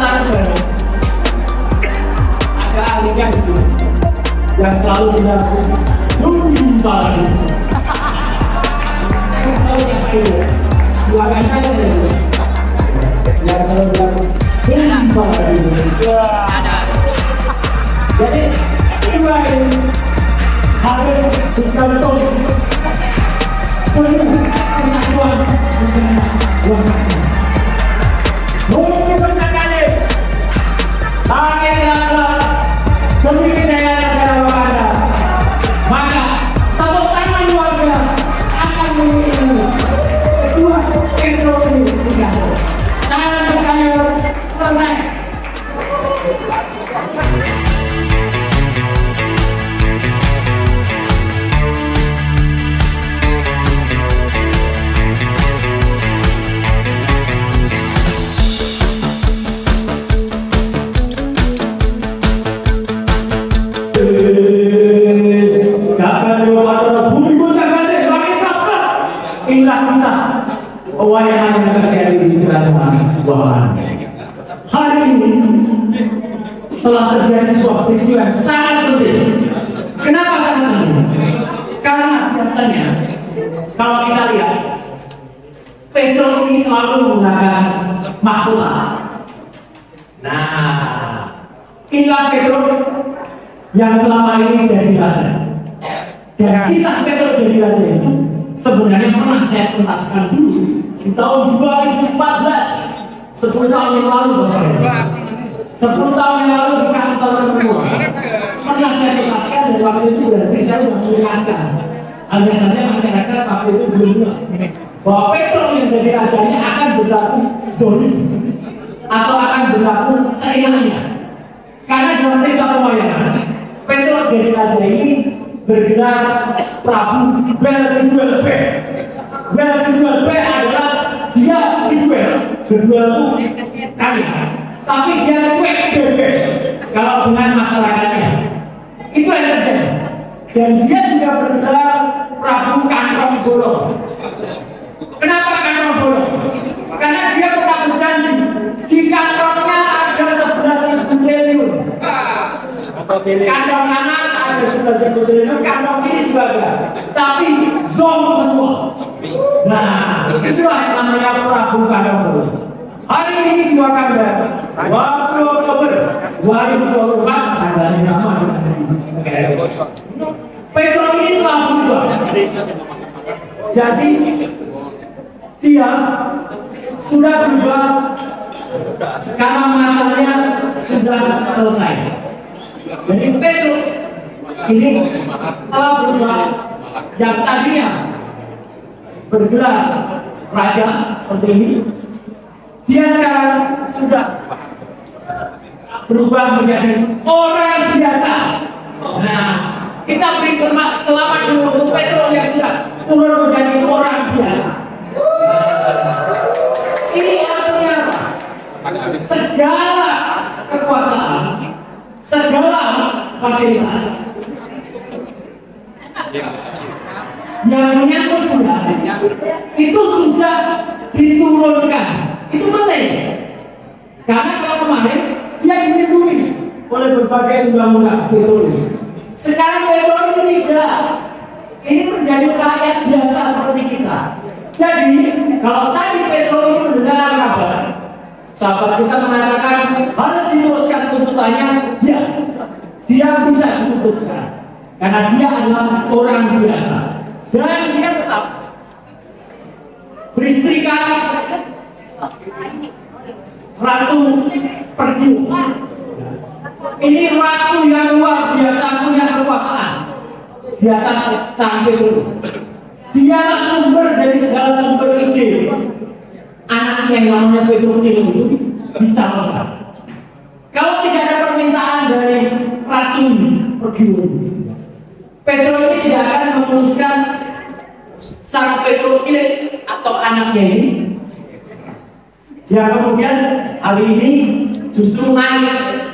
satu baru ada alihnya gitu yang selalu bilang jumpa lagi. Saya tahu yang itu jualan aja deh yang selalu bilang jumpa lagi. Jadi dua ini harus dicontoh penuh kesatuan mungkin kali akhir adalah demi kejayaan negara Wakanda, maka tepuk tangan warga akan mengiringi kedua teknologi tiga tangan berkayu selesai. Inilah kisah pewayangan yang terjadi di kerajaan Wahan. Hari ini telah terjadi sebuah peristiwa yang sangat penting. Kenapa sangat penting? Karena biasanya kalau kita lihat Pedro ini selalu menggunakan mahkota. Nah, inilah Pedro yang selama ini jadi raja. Dan kisah Pedro jadi raja itu sebenarnya pernah saya tuntaskan dulu di tahun 2014, 10 tahun yang lalu, 10 tahun yang lalu di kantor kedua pernah saya tuntaskan, dan waktu itu berarti saya langsung ingatkan. Hanya saja masyarakat waktu itu belum bahwa Pedro yang jadi rajanya akan berlaku zolim atau akan berlaku seenaknya. Karena dalam cerita pewayangan Pedro jadi raja ini bergelar Prabu Belgeduel B. Belgeduel B adalah dia diduel, berduel itu kali, tapi dia cuek bebe kalau dengan masyarakatnya. Itu yang terjadi. Dan dia juga bergelar Prabu Kantong Bolong. Kenapa Kantong Bolong? Karena dia pernah berjanji di kantongnya ada 11.000 triliun. Kantong kanan ada 11.000 triliun, kantong kiri juga ada, tapi zong semua. Nah, itulah yang namanya Prabu Kantong Bolong. Hari ini di Wakanda, 20 Oktober 2024, tanggalnya sama dengan Pedro ini telah berubah. Jadi dia sudah berubah karena masanya sudah selesai. Jadi Pedro ini telah berubah, yang tadinya bergelar raja seperti ini, dia sekarang sudah berubah menjadi orang biasa. Nah, kita beri selamat dulu untuk Pedro yang sudah turun menjadi orang biasa. Ini artinya apa? Segala kekuasaan, segala fasilitas yang menyangkut Tuhan itu sudah diturunkan. Itu penting. Karena kalau kemarin dia dilindungi oleh berbagai undang-undang Pedro. Sekarang Pedro ini tidak. Ini menjadi rakyat biasa seperti kita. Jadi kalau tadi Pedro ini mendengar kabar, sahabat kita mengatakan harus diteruskan tuntutannya, ya, dia bisa dituntutkan karena dia adalah orang biasa dan dia tetap beristrikan Ratu Pergiu. Ini ratu yang luar biasa, punya kekuasaan di atas sang Pedro. Dia sumber dari segala sumber ide. Anaknya yang namanya Pedro Cil itu dicalonkan. Kalau tidak ada permintaan dari Ratu Pergiu, Pedro ini tidak akan memuluskan sang Pedro Cil atau anaknya ini, yang kemudian hari ini justru naik.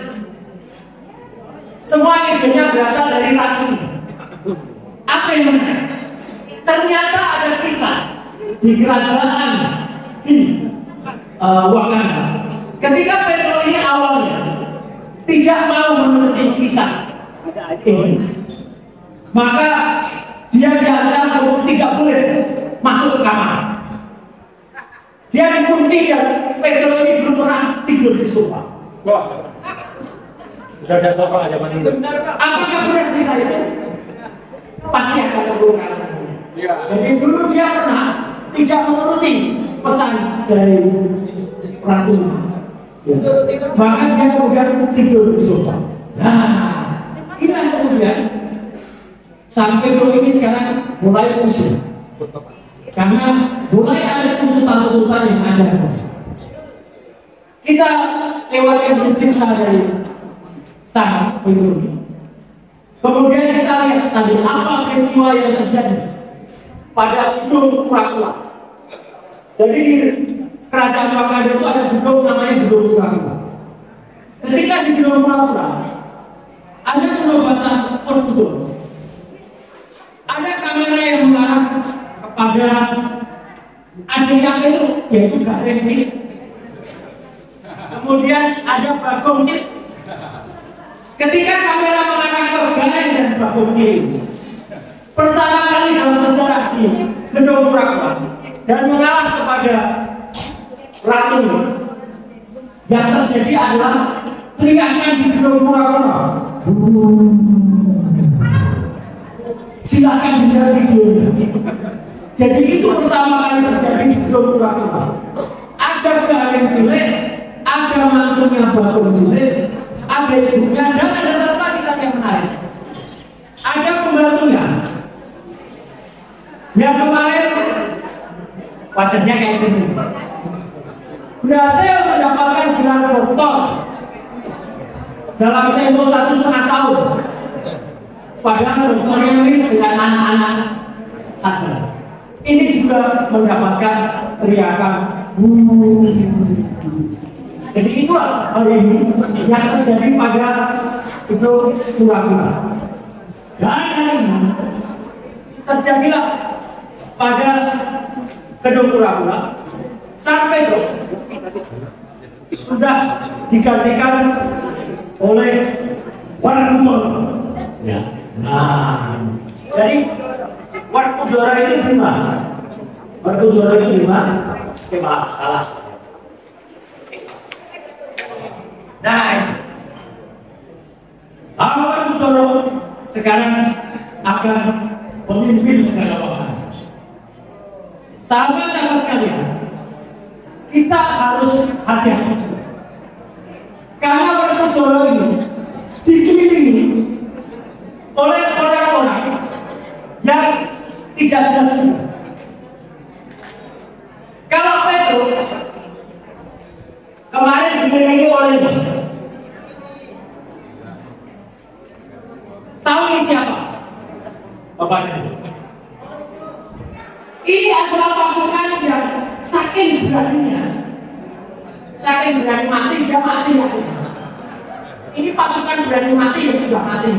Semua idenya berasal dari ratu. Apa yang menarik? Ternyata ada kisah di kerajaan di Wakanda. Ketika Pedro ini tidak mau menuruti kisah ini, maka dia diancam untuk tidak boleh masuk ke kamar. Dia dikunci dan Petro ini belum pernah tidur di sofa. Wah, udah ada sofa zaman dulu. Apakah benar cerita itu? Pasti akan terbongkar. Iya. Jadi dulu dia pernah tidak menuruti pesan dari ratu. Maka dia kemudian tidur di sofa. Nah, inilah kemudian Sang Petro ini sekarang mulai pusing. Karena mulai ada tuntutan-tuntutan yang ada. Kita lewatkan cerita dari Sang Petro ini. Kemudian kita lihat tadi apa peristiwa yang terjadi pada gedung Kura-Kura. Jadi di kerajaan Pakkada itu ada gedung namanya gedung Kura-Kura. Ketika di gedung Kura-Kura ada penobatan perfutur. Ada kamera yang mengarah kepada adiknya itu, yaitu Gareng Cilik. Kemudian ada Bagong Cilik. Ketika kamera mengarah ke Gareng dan Bagong Cilik, pertama kali dalam sejarah di gedung Kura-Kura dan mengarah kepada ratu, yang terjadi adalah teriakan di gedung Kura-Kura. Silakan dilihat videonya. Jadi itu pertama kali terjadi di gedung Kura-Kura. Ada Gareng Cilik, ada mantunya Bagong Cilik, ada ibunya, dan ada satu lagi yang menarik. Ada pembantunya yang kemarin wajahnya kayak gini, berhasil mendapatkan gelar doktor dalam tempo 1,5 tahun. Padahal dokternya mirip dengan anak-anak saja. Ini juga mendapatkan teriakan. Jadi itulah hal ini yang terjadi pada gedung Kura-Kura. Dan hari ini terjadilah pada gedung Kura-Kura sampai sudah digantikan oleh Warkudara. Ya. Nah, jadi Warkudara itu gimana? Warkudara itu gimana? Oke, maaf, salah. Nah, Warkudara sekarang akan memimpin negara Pakkada. Sahabat-sahabat sekalian, kita harus hati-hati juga. Karena Warkudara ini dikelilingi oleh orang-orang yang tidak jelas. Kalau Petro kemarin dikelilingi oleh tahu ini siapa? Bapaknya. Ini adalah pasukan yang saking beraninya, saking berani mati dia mati lagi. Ini pasukan berani mati yang sudah mati.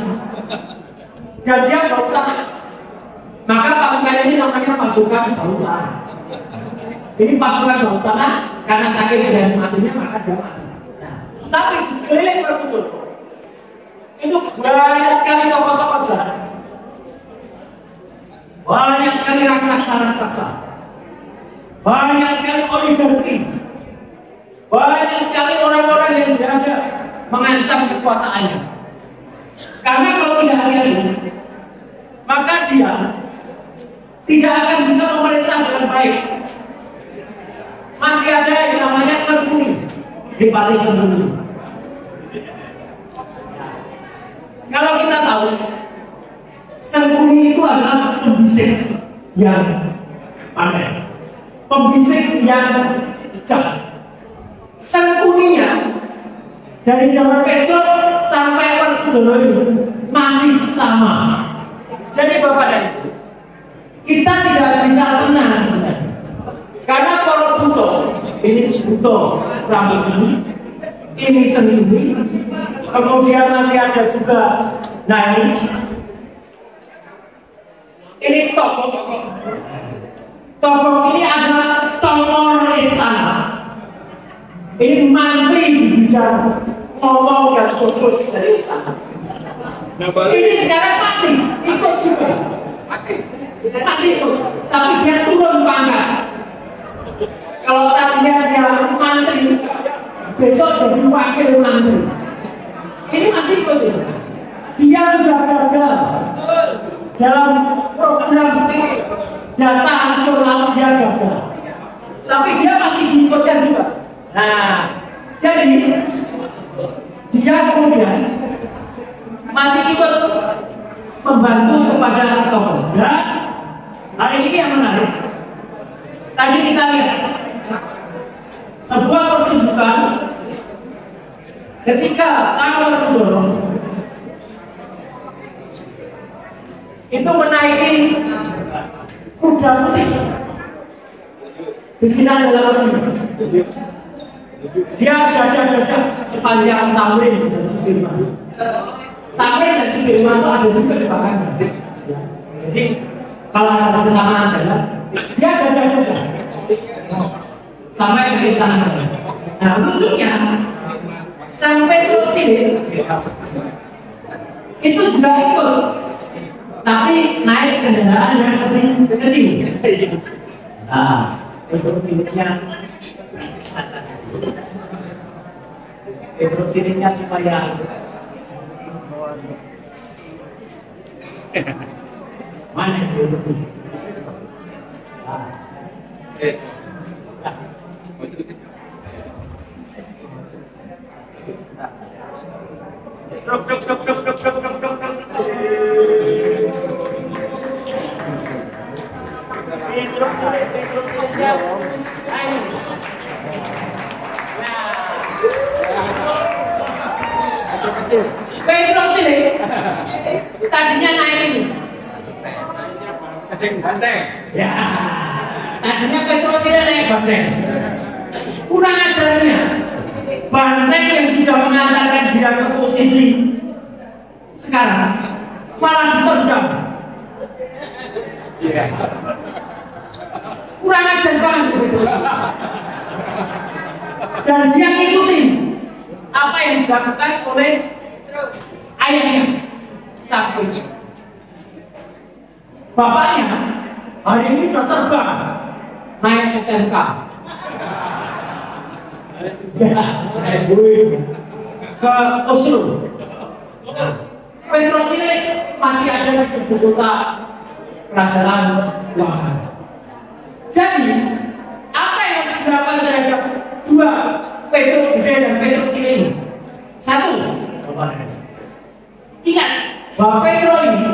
Dan dia bau tanah. Maka pasukan ini namanya pasukan bau tanah. Ini pasukan bau tanah karena saking berani matinya maka dia mati. Nah, tapi di sekeliling Warkudara itu banyak sekali tokoh-tokoh jahat, banyak sekali raksasa-raksasa, banyak sekali oligarki, banyak sekali orang-orang yang berada mengancam kekuasaannya. Karena kalau tidak hati-hati, maka dia tidak akan bisa memerintah dengan baik. Masih ada yang namanya Sengkuni di paling Sengkuni. Kalau kita tahu, Sengkuni itu adalah pembisik yang pandai, pembisik yang jahat. Sengkuninya dari zaman Petro sampai Warkudara itu masih sama. Jadi Bapak dan Ibu, kita tidak bisa tenang sebenarnya. Karena kalau Buto, ini Buto rambut ini Sengkuni, kemudian masih ada juga, nah ini tokoh. Tokoh ini adalah Congor Istana. Ini mantri di bidang ngomong dan fokus dari sana. Ini sekarang masih ikut juga, masih ikut, tapi dia turun pangkat. Kalau tadinya dia mantri, besok jadi wakil mantri. Ini masih ikut ya. Dia sudah gagal dalam program data nasional, dia gagal, tapi dia masih diikutkan juga. Nah, jadi dia kemudian masih ikut membantu kepada tokoh. Dan hari ini yang menarik, tadi kita lihat sebuah pertunjukan ketika Samuel Kudoro itu menaiki kuda putih bikinan dalam negeri. Dia dada sepanjang Tamrin dan Sudirman. Tamrin dan Sudirman itu ada juga di belakangnya. Jadi kalau ada kesamaan jalan, dia dada sampai ke istana. Nah, lucunya sampai ke sini itu juga ikut, tapi naik kendaraan yang kecil. Nah, untuk cirinya supaya mana yang betul? Pedro ini tadinya naik ini. Banteng. Ya, tadinya Pedro ini naik banteng. Kurang ajarnya, banteng yang sudah mengantarkan dia ke posisi sekarang malah ditendang. Iya. Kurang ajar banget Pedro. Dan dia ngikutin apa yang dilakukan oleh ayahnya Sapu. Bapaknya hari ini sudah terbang naik SMK. Ya, saya ke Oslo. Pedro ini masih ada di ibu kota kerajaan Wanghan. Jadi apa yang dilakukan terhadap dua Pedro Gede dan Pedro Kecil ini? Satu, ingat bahwa Pedro ini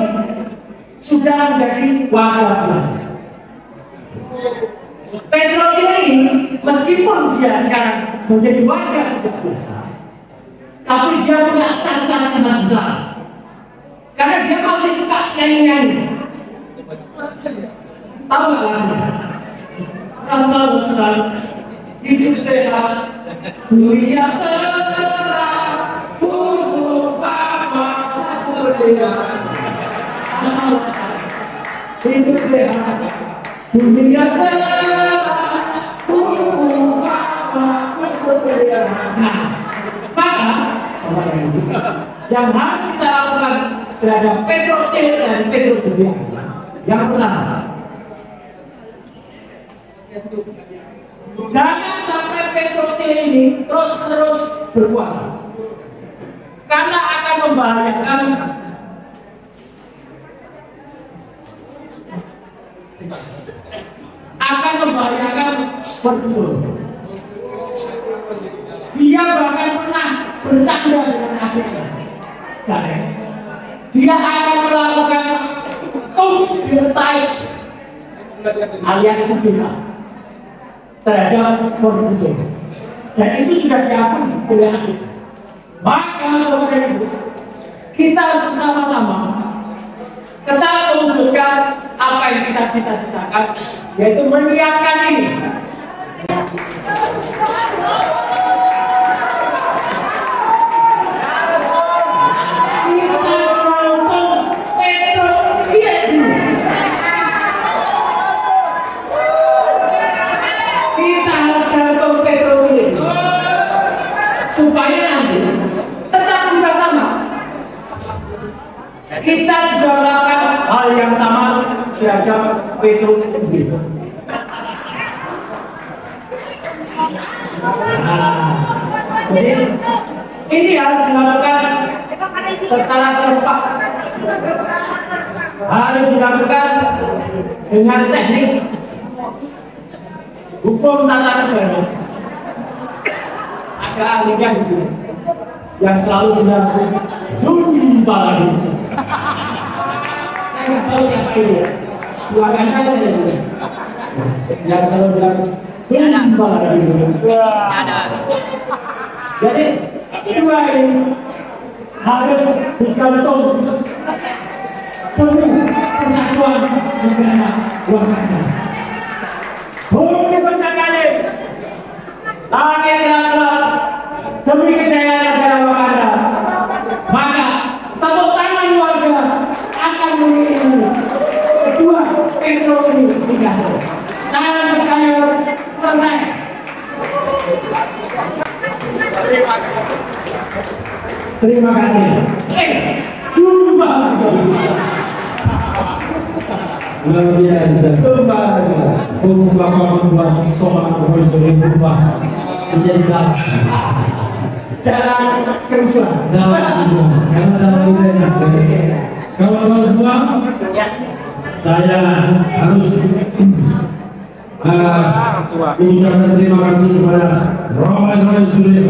sudah menjadi warga biasa. Pedro ini meskipun dia sekarang menjadi warga tidak biasa, tapi dia punya catatan sangat besar karena dia masih suka nyanyi-nyanyi. Tahu nggak? Rasa besar, hidup sehat, dunia cerah, fufu papa, hidup sehat, dunia cerah, fufu papa, nah, maka yang harus kita lakukan terhadap Pedro Kecil dan Pedro Gede, yang pertama, jangan sampai Pedro Kecil ini terus berkuasa, karena akan membahayakan betul. Dia bahkan pernah bercanda dengan adiknya. Dia akan melakukan kudeta alias kudeta terhadap Portugal, dan itu sudah diakui oleh adik. Maka Bapak Ibu, kita bersama-sama kita mewujudkan apa yang kita cita-citakan, yaitu menyiapkan ini. Supaya nanti Kita juga melakukan hal yang sama terhadap Petrus sendiri. Jadi ini harus dilakukan secara serempak, harus dilakukan dengan teknik hukum tata negara. Ada ahlinya di sini yang selalu bilang zumba lagi. Saya nggak tahu siapa ini, bukan aja yang selalu bilang zumba lagi. Jadi dua ini harus digantung demi persatuan negara Wakanda. Bumi pencakali langit dan laut demi kejayaan negara Wakanda. Maka tepuk tangan warga akan mengiringi kedua Petro ini digantung. Tangan berkayur selesai. Terima kasih. Zumba. Luar biasa. Zumba. Berubah soal berubah menjadi jalan kerusuhan. Kawan-kawan semua, saya harus mengucapkan terima kasih kepada Roman Suryo